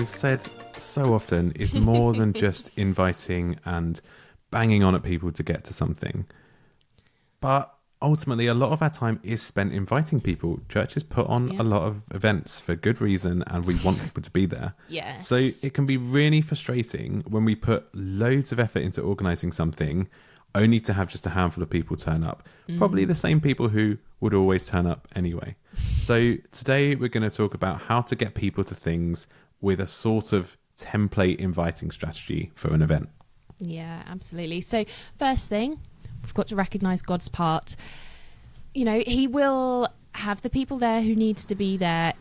we've said so often, is more than just inviting and banging on at people to get to something. But ultimately, a lot of our time is spent inviting people. Churches put on a lot of events for good reason, and we want people to be there. Yes. So it can be really frustrating when we put loads of effort into organising something only to have just a handful of people turn up. Probably the same people who would always turn up anyway. So today we're going to talk about how to get people to things with a sort of template inviting strategy for an event. Yeah, absolutely. So first thing, we've got to recognise God's part. You know, he will have the people there who needs to be there.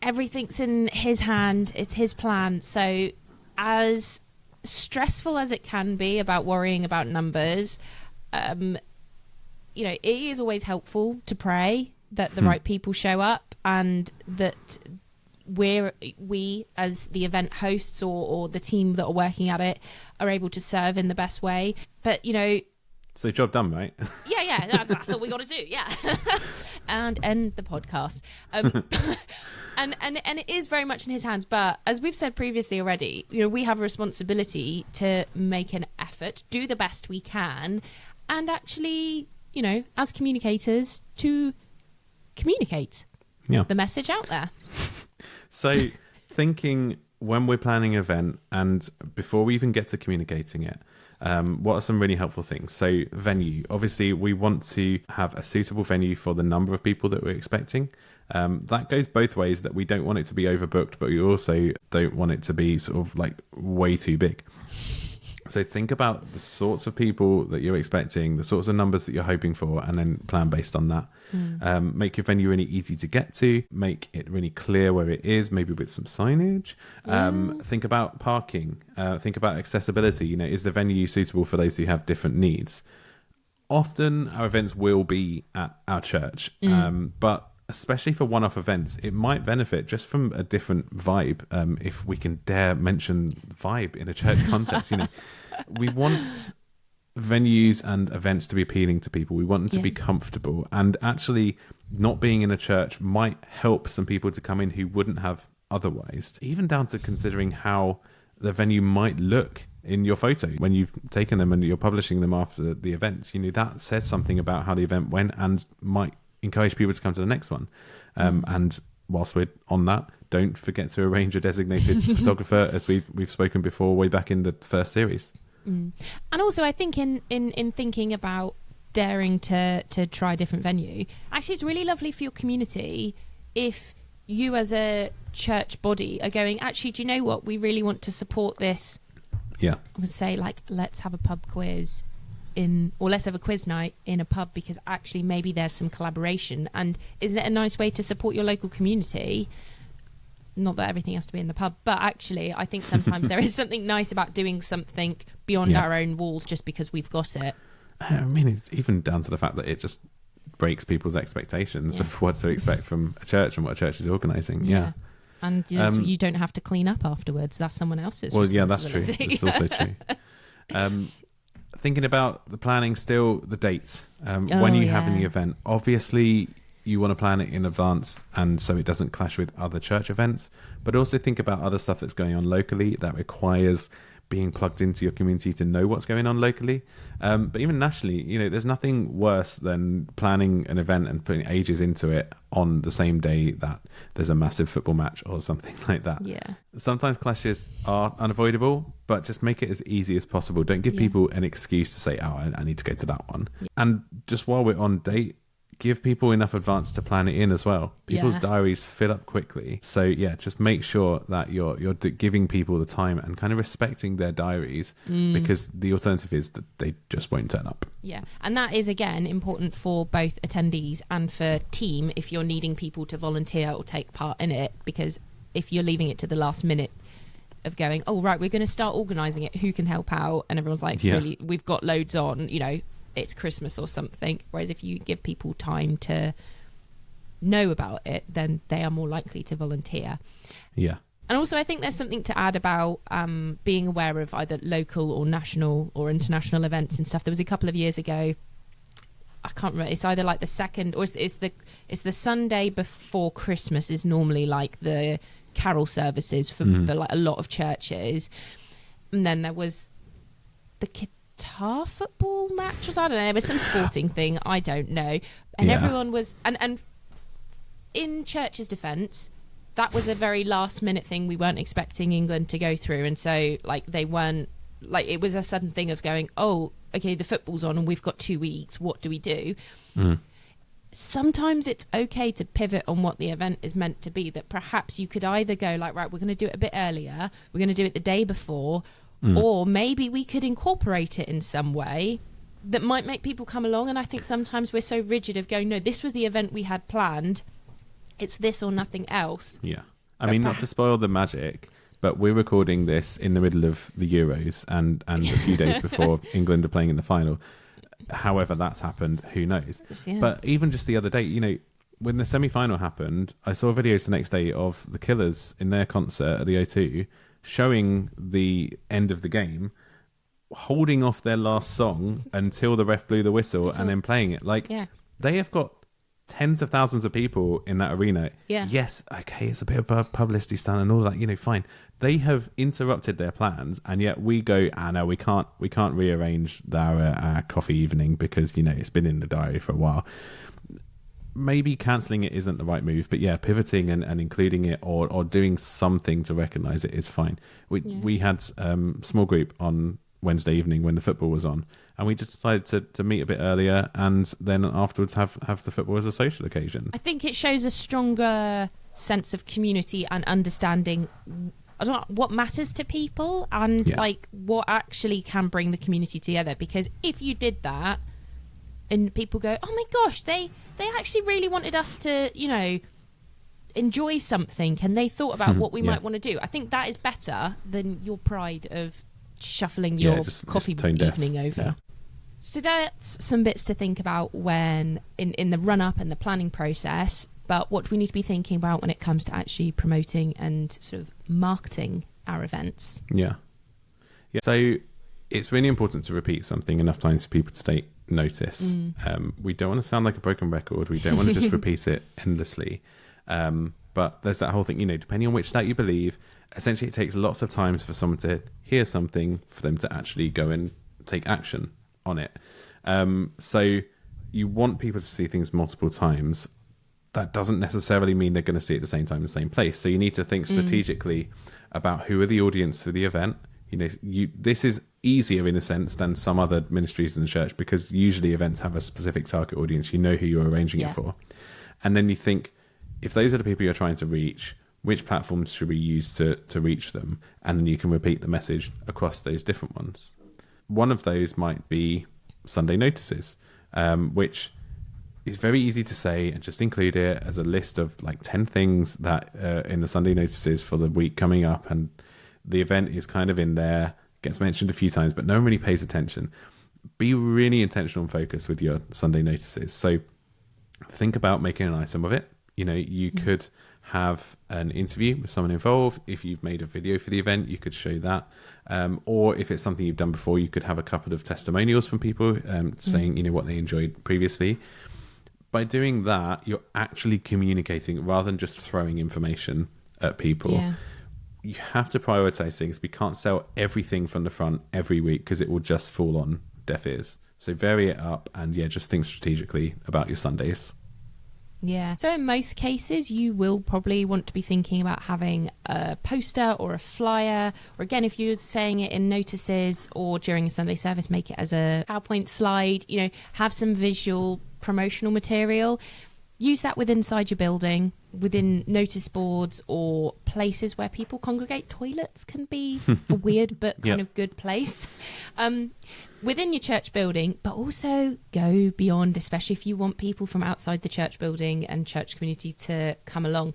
Everything's in his hand. It's his plan. So as stressful as it can be about worrying about numbers, you know, it is always helpful to pray that the right people show up and that we as the event hosts or the team that are working at it are able to serve in the best way. But, you know... So job done, right? Yeah, that's all we got to do, yeah. And end the podcast. And it is very much in his hands. But as we've said previously already, you know, we have a responsibility to make an effort, do the best we can, and actually, you know, as communicators, to communicate the message out there. So thinking when we're planning an event and before we even get to communicating it, what are some really helpful things? So venue, obviously we want to have a suitable venue for the number of people that we're expecting. That goes both ways, that we don't want it to be overbooked, but we also don't want it to be sort of like way too big. So think about the sorts of people that you're expecting, the sorts of numbers that you're hoping for, and then plan based on that. Make your venue really easy to get to, make it really clear where it is, maybe with some signage. Think about parking, think about accessibility. You know, is the venue suitable for those who have different needs? Often our events will be at our church, but especially for one-off events, it might benefit just from a different vibe. If we can dare mention vibe in a church context, you know, we want venues and events to be appealing to people. We want them to be comfortable, and actually not being in a church might help some people to come in who wouldn't have otherwise, even down to considering how the venue might look in your photo when you've taken them and you're publishing them after the event. You know, that says something about how the event went and might encourage people to come to the next one. And whilst we're on that, don't forget to arrange a designated photographer, as we've spoken before way back in the first series. And also I think in thinking about daring to try a different venue, actually it's really lovely for your community if you as a church body are going, actually, do you know what, we really want to support this. I would say, like, let's have a pub quiz or let's have a quiz night in a pub, because actually maybe there's some collaboration, and isn't it a nice way to support your local community? Not that everything has to be in the pub, but actually I think sometimes there is something nice about doing something beyond our own walls just because we've got it. I mean, it's even down to the fact that it just breaks people's expectations of what to expect from a church and what a church is organising. And you don't have to clean up afterwards. That's someone else's responsibility. That's true. That's also true. Thinking about the planning still, the dates, when you having the event. Obviously, you want to plan it in advance, and so it doesn't clash with other church events, but also think about other stuff that's going on locally that requires being plugged into your community to know what's going on locally. But even nationally, you know, there's nothing worse than planning an event and putting ages into it on the same day that there's a massive football match or something like that. Sometimes clashes are unavoidable, but just make it as easy as possible. Don't give people an excuse to say, oh, I need to go to that one. And just while we're on date, give people enough advance to plan it in as well. People's diaries fill up quickly. So just make sure that you're giving people the time and kind of respecting their diaries, because the alternative is that they just won't turn up. And that is, again, important for both attendees and for team if you're needing people to volunteer or take part in it, because if you're leaving it to the last minute of going, oh right, we're going to start organising it, who can help out, and everyone's like, really, we've got loads on, you know, it's Christmas or something. Whereas if you give people time to know about it, then they are more likely to volunteer. And also I think there's something to add about being aware of either local or national or international events and stuff. There was a couple of years ago, I can't remember, it's either like the second or it's the Sunday before Christmas is normally like the carol services for like a lot of churches. And then there was the guitar football match, or I don't know, there was some sporting thing, I don't know. And everyone was, and in church's defence, that was a very last minute thing. We weren't expecting England to go through, and so like they weren't, like it was a sudden thing of going, oh, okay, the football's on and we've got 2 weeks, what do we do? Sometimes it's okay to pivot on what the event is meant to be, that perhaps you could either go like, right, we're going to do it a bit earlier, we're going to do it the day before, or maybe we could incorporate it in some way that might make people come along. And I think sometimes we're so rigid of going, no, this was the event we had planned, it's this or nothing else. Yeah. I mean, not to spoil the magic, but we're recording this in the middle of the Euros and a few days before England are playing in the final. However that's happened, who knows? Yeah. But even just the other day, you know, when the semi-final happened, I saw videos the next day of the Killers in their concert at the O2 showing the end of the game, holding off their last song until the ref blew the whistle and then playing it. Like, they have got tens of thousands of people in that arena. Yeah. Yes, okay, it's a bit of a publicity stunt and all that, you know, fine. They have interrupted their plans, and yet we go, no, we can't rearrange our coffee evening because, you know, it's been in the diary for a while. Maybe cancelling it isn't the right move, but yeah, pivoting and including it or doing something to recognise it is fine. We had small group on Wednesday evening when the football was on, and we just decided to meet a bit earlier and then afterwards have the football as a social occasion. I think it shows a stronger sense of community and understanding, I don't know, what matters to people and like what actually can bring the community together. Because if you did that and people go, oh my gosh, they actually really wanted us to, you know, enjoy something and they thought about what we might want to do, I think that is better than your pride of shuffling your coffee evening over. Yeah. So that's some bits to think about when in the run-up and the planning process. But what do we need to be thinking about when it comes to actually promoting and sort of marketing our events? Yeah. So it's really important to repeat something enough times for people to take notice. We don't want to sound like a broken record. We don't want to just repeat it endlessly. But there's that whole thing, you know, depending on which stat you believe, essentially it takes lots of times for someone to hear something for them to actually go and take action on it. So you want people to see things multiple times. That doesn't necessarily mean they're going to see it at the same time in the same place. So you need to think strategically about who are the audience for the event. You know, this is easier in a sense than some other ministries in the church because usually events have a specific target audience. You know who you're arranging it for. And then you think, if those are the people you're trying to reach, which platforms should we use to reach them? And then you can repeat the message across those different ones. One of those might be Sunday notices, which is very easy to say and just include it as a list of like 10 things that in the Sunday notices for the week coming up, and the event is kind of in there, gets mentioned a few times, but no one really pays attention. Be really intentional and focused with your Sunday notices. So think about making an item of it. You know, you could have an interview with someone involved. If you've made a video for the event, you could show that. Or if it's something you've done before, you could have a couple of testimonials from people saying, you know, what they enjoyed previously. By doing that, you're actually communicating rather than just throwing information at people. Yeah. You have to prioritize things. We can't sell everything from the front every week because it will just fall on deaf ears. So vary it up and just think strategically about your Sundays. Yeah. So in most cases, you will probably want to be thinking about having a poster or a flyer, or again, if you're saying it in notices or during a Sunday service, make it as a PowerPoint slide, you know, have some visual promotional material. Use that inside your building, within notice boards or places where people congregate. Toilets can be a weird but kind of good place. Within your church building, but also go beyond, especially if you want people from outside the church building and church community to come along.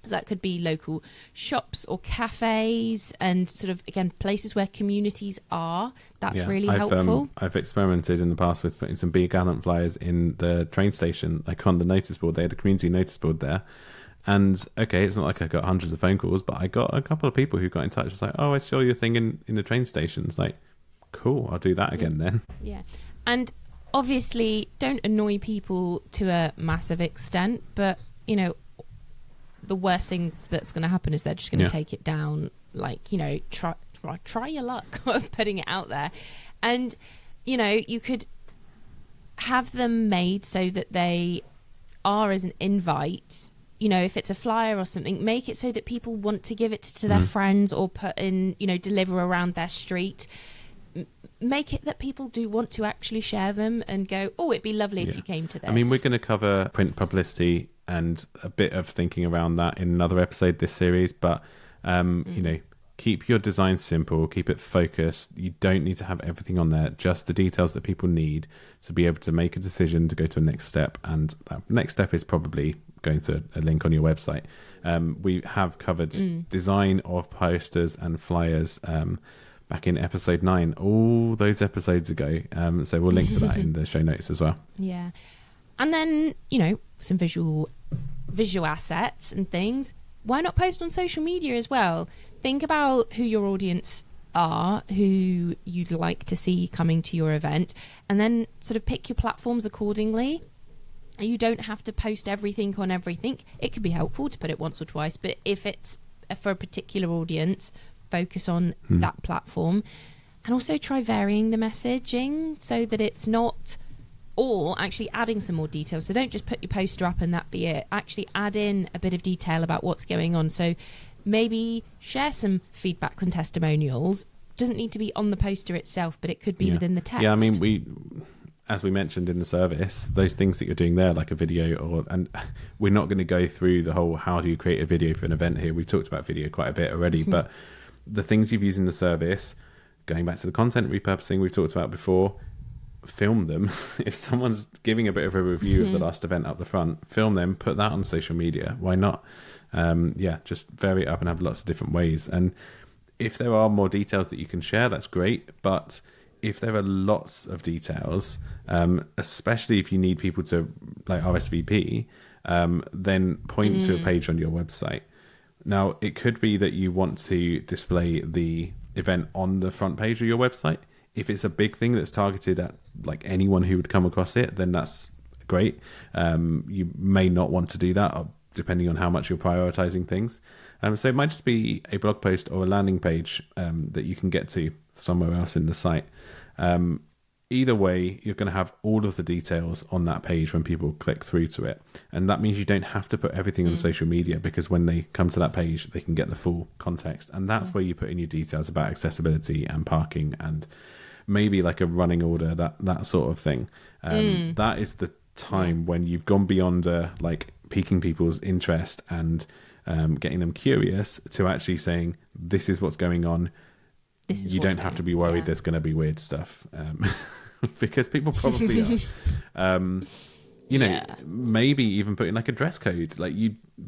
So that could be local shops or cafes and sort of, again, places where communities are. That's really helpful. I've experimented in the past with putting some big gallant flyers in the train station, like on the notice board. They had a community notice board there. And, okay, it's not like I got hundreds of phone calls, but I got a couple of people who got in touch. It was like, oh, I saw your thing in the train station. It's like, cool, I'll do that again then. Yeah. And obviously, don't annoy people to a massive extent, but, you know, the worst thing that's going to happen is they're just going to take it down. Like, you know, try your luck of putting it out there. And, you know, you could have them made so that they are as an invite. You know, if it's a flyer or something, make it so that people want to give it to their friends or put in, you know, deliver around their street. Make it that people do want to actually share them and go, oh, it'd be lovely if you came to this. I mean, we're going to cover print publicity and a bit of thinking around that in another episode this series, but, you know, keep your design simple, keep it focused. You don't need to have everything on there, just the details that people need to be able to make a decision to go to a next step. And that next step is probably going to a link on your website. We have covered design of posters and flyers back in episode 9, all those episodes ago. So we'll link to that in the show notes as well. Yeah. And then, you know, some visual assets and things. Why not post on social media as well? Think about who your audience are, who you'd like to see coming to your event, and then sort of pick your platforms accordingly. You don't have to post everything on everything. It could be helpful to put it once or twice, but if it's for a particular audience, focus on that platform. And also try varying the messaging so that it's not, or actually adding some more details. So don't just put your poster up and that be it. Actually add in a bit of detail about what's going on. So maybe share some feedback and testimonials. Doesn't need to be on the poster itself, but it could be within the text. Yeah, I mean, as we mentioned in the service, those things that you're doing there, like a video, and we're not going to go through the whole how do you create a video for an event here. We've talked about video quite a bit already, but the things you've used in the service, going back to the content repurposing we've talked about before, film them. If someone's giving a bit of a review of the last event up the front, film them, put that on social media. Why not? Just vary it up and have lots of different ways. And if there are more details that you can share, that's great. But if there are lots of details, especially if you need people to like RSVP, then point to a page on your website. Now, it could be that you want to display the event on the front page of your website. If it's a big thing that's targeted at like anyone who would come across it, then that's great. You may not want to do that, depending on how much you're prioritizing things. So it might just be a blog post or a landing page that you can get to somewhere else in the site. Either way, you're going to have all of the details on that page when people click through to it. And that means you don't have to put everything on social media, because when they come to that page, they can get the full context. And that's where you put in your details about accessibility and parking and maybe like a running order, that sort of thing. That is the time when you've gone beyond like piquing people's interest and getting them curious to actually saying, this is what's going on. You don't have to be worried there's going to be weird stuff, because people probably are. Maybe even putting like a dress code. Like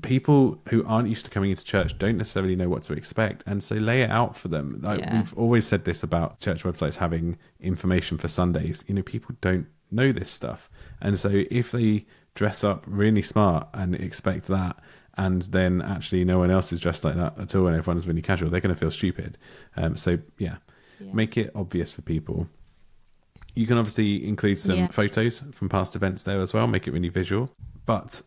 people who aren't used to coming into church don't necessarily know what to expect, and so lay it out for them. Like we've always said this about church websites having information for Sundays. You know, people don't know this stuff, and so if they dress up really smart and expect that, and then actually no one else is dressed like that at all and everyone's really casual, they're going to feel stupid. Make it obvious for people. You can obviously include some photos from past events there as well, make it really visual. But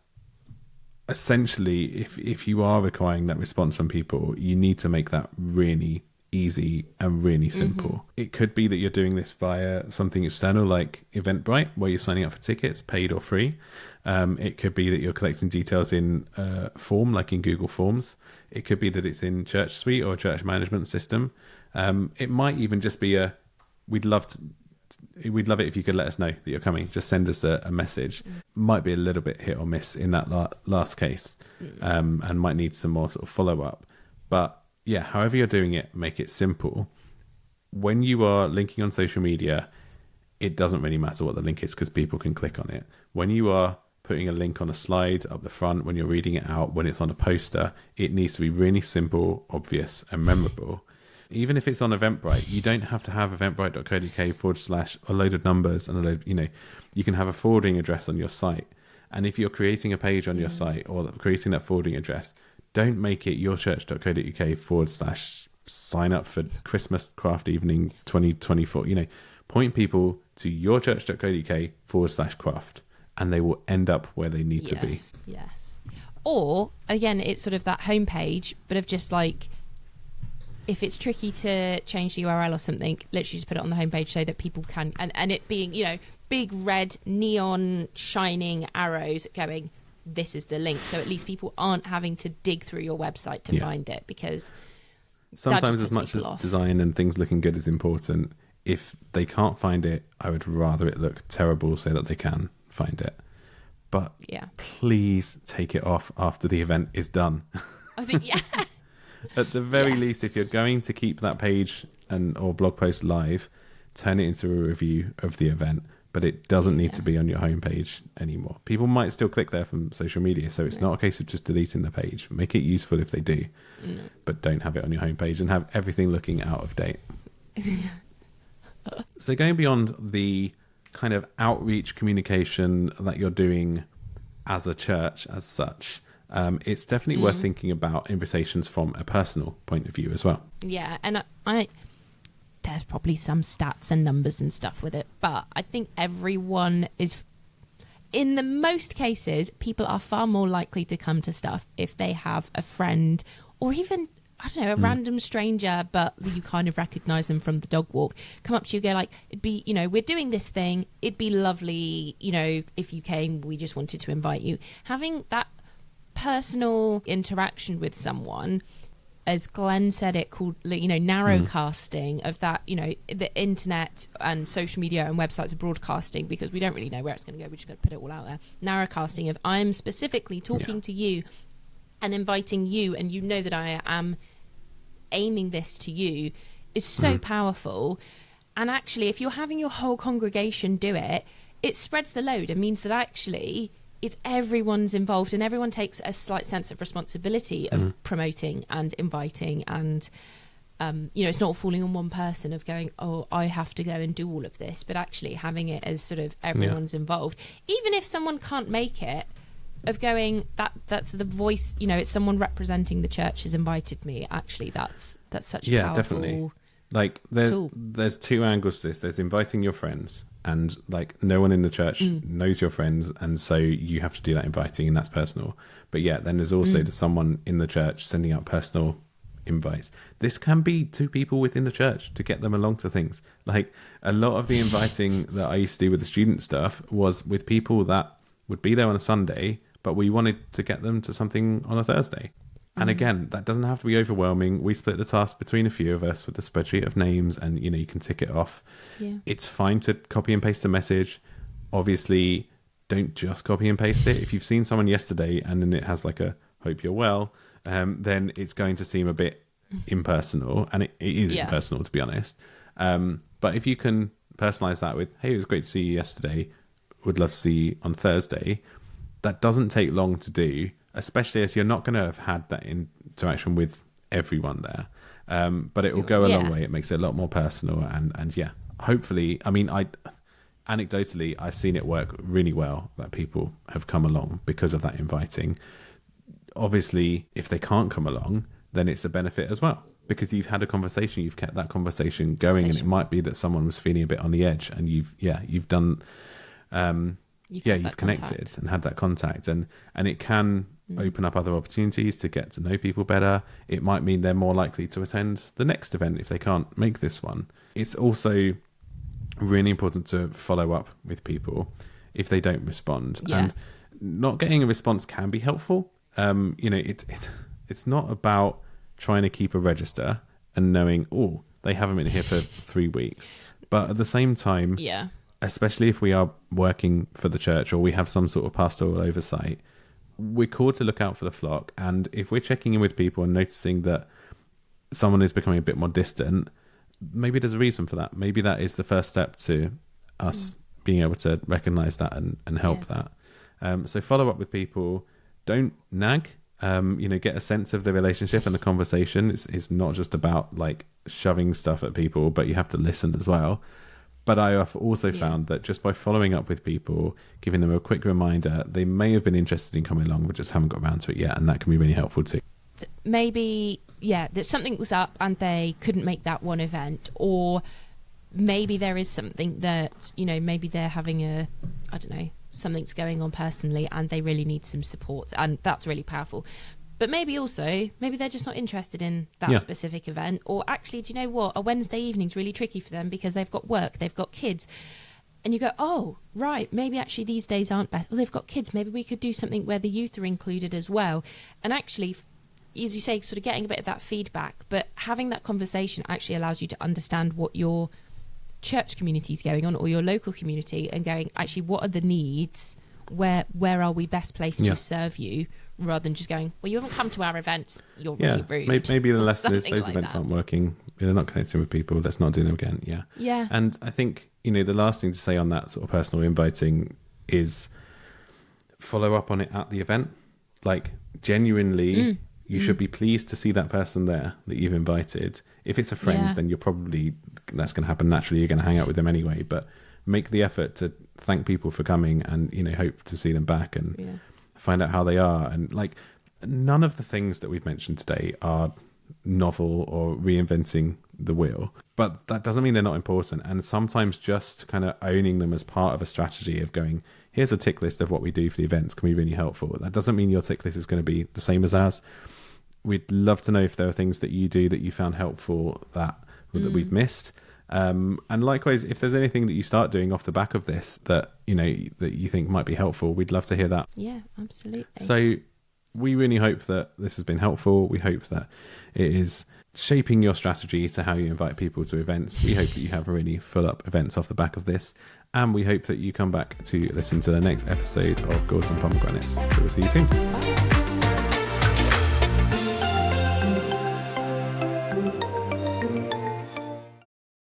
essentially, if you are requiring that response from people, you need to make that really easy and really simple. It could be that you're doing this via something external like Eventbrite, where you're signing up for tickets, paid or free. It could be that you're collecting details in a form, like in Google Forms. It could be that it's in Church Suite or a church management system. It might even just be we'd love it if you could let us know that you're coming. Just send us a message. Might be a little bit hit or miss in that last case, and might need some more sort of follow up. But yeah, however you're doing it, make it simple. When you are linking on social media, it doesn't really matter what the link is because people can click on it. When you are putting a link on a slide up the front, when you're reading it out, when it's on a poster, it needs to be really simple, obvious, and memorable. Even if it's on Eventbrite, you don't have to have eventbrite.co.uk / a load of numbers and a load, you can have a forwarding address on your site. And if you're creating a page on your site or creating that forwarding address, don't make it yourchurch.co.uk / sign up for Christmas craft evening 2024. Point people to yourchurch.co.uk / craft, and they will end up where they need to be. Yes. Or again, it's sort of that homepage, but of just like, if it's tricky to change the URL or something, literally just put it on the homepage so that people can, and it being, you know, big red neon shining arrows going, this is the link. So at least people aren't having to dig through your website to find it, because sometimes as much as design and things looking good is important, if they can't find it, I would rather it look terrible so that they can find it. But please take it off after the event is done. I think, At the very least, if you're going to keep that page or blog post live, turn it into a review of the event, but it doesn't need to be on your homepage anymore. People might still click there from social media, so it's not a case of just deleting the page. Make it useful if they do, but don't have it on your homepage and have everything looking out of date. So going beyond the kind of outreach communication that you're doing as a church as such, it's definitely worth thinking about invitations from a personal point of view as well. Yeah, and I there's probably some stats and numbers and stuff with it, but I think everyone is, in the most cases, people are far more likely to come to stuff if they have a friend, or even, I don't know, a random stranger, but you kind of recognise them from the dog walk, come up to you, go like, it'd be, you know, we're doing this thing, it'd be lovely, you know, if you came, we just wanted to invite you. Having that personal interaction with someone, as Glenn said it, called, you know, narrowcasting of that, you know, the internet and social media and websites are broadcasting because we don't really know where it's going to go, we just got to put it all out there. Narrowcasting of, I'm specifically talking to you and inviting you, and you know that I am aiming this to you, is so powerful. And actually, if you're having your whole congregation do it, it spreads the load and means that actually it's everyone's involved, and everyone takes a slight sense of responsibility of promoting and inviting, and you know, it's not falling on one person of going, oh, I have to go and do all of this, but actually having it as sort of everyone's involved, even if someone can't make it, of going, that's the voice, you know, it's someone representing the church has invited me. Actually, that's such a powerful definitely. Like there's two angles to this. There's inviting your friends, and like no one in the church knows your friends, and so you have to do that inviting, and that's personal. But then there's also someone in the church sending out personal invites. This can be two people within the church to get them along to things. Like a lot of the inviting that I used to do with the student stuff was with people that would be there on a Sunday, but we wanted to get them to something on a Thursday. And again, that doesn't have to be overwhelming. We split the task between a few of us with a spreadsheet of names, and you know, you can tick it off. It's fine to copy and paste a message. Obviously, don't just copy and paste it. If you've seen someone yesterday and then it has like a hope you're well, then it's going to seem a bit impersonal, and it is impersonal, to be honest. But if you can personalize that with, hey, it was great to see you yesterday, would love to see you on Thursday, that doesn't take long to do, especially as you're not going to have had that interaction with everyone there. But it will go a long way. It makes it a lot more personal, and hopefully, I mean, anecdotally, I've seen it work really well, that people have come along because of that inviting. Obviously, if they can't come along, then it's a benefit as well, because you've had a conversation, you've kept that conversation going, and it might be that someone was feeling a bit on the edge, and you've done, you've connected and had that contact, and it can open up other opportunities to get to know people better. It might mean they're more likely to attend the next event if they can't make this one. It's also really important to follow up with people if they don't respond, and not getting a response can be helpful. You know, it's not about trying to keep a register and knowing, oh, they haven't been here for 3 weeks, but at the same time, especially if we are working for the church or we have some sort of pastoral oversight, we're called to look out for the flock. And if we're checking in with people and noticing that someone is becoming a bit more distant, maybe there's a reason for that. Maybe that is the first step to us being able to recognize that and help that. So follow up with people. Don't nag. You know, get a sense of the relationship and the conversation. It's not just about like shoving stuff at people, but you have to listen as well. But I have also found that just by following up with people, giving them a quick reminder, they may have been interested in coming along, but just haven't got around to it yet. And that can be really helpful too. Maybe, that something was up and they couldn't make that one event, or maybe there is something that, you know, maybe they're having something's going on personally and they really need some support, and that's really powerful. But maybe they're just not interested in that specific event, or actually, do you know what, a Wednesday evening's really tricky for them because they've got work, they've got kids, and you go, oh right, maybe actually these days aren't best. Well, they've got kids, maybe we could do something where the youth are included as well. And actually, as you say, sort of getting a bit of that feedback, but having that conversation actually allows you to understand what your church community is going on, or your local community, and going, actually, what are the needs, where are we best placed to serve you, rather than just going, well, you haven't come to our events, you're really rude. Maybe the lesson is those events aren't working, they're not connecting with people, let's not do them again. Yeah. And I think, the last thing to say on that sort of personal inviting is follow up on it at the event. Like, genuinely, you should be pleased to see that person there that you've invited. If it's a friend, then that's going to happen naturally. You're going to hang out with them anyway. But make the effort to thank people for coming, and hope to see them back and find out how they are. And like, none of the things that we've mentioned today are novel or reinventing the wheel, but that doesn't mean they're not important. And sometimes just kind of owning them as part of a strategy of going, here's a tick list of what we do for the events, can be really helpful. That doesn't mean your tick list is going to be the same as ours. We'd love to know if there are things that you do that you found helpful that we've missed. And likewise, if there's anything that you start doing off the back of this that you think might be helpful, we'd love to hear that. Yeah, absolutely. So we really hope that this has been helpful. We hope that it is shaping your strategy to how you invite people to events. We hope that you have really full up events off the back of this. And we hope that you come back to listen to the next episode of Gourds and Pomegranates. So we'll see you soon. Bye.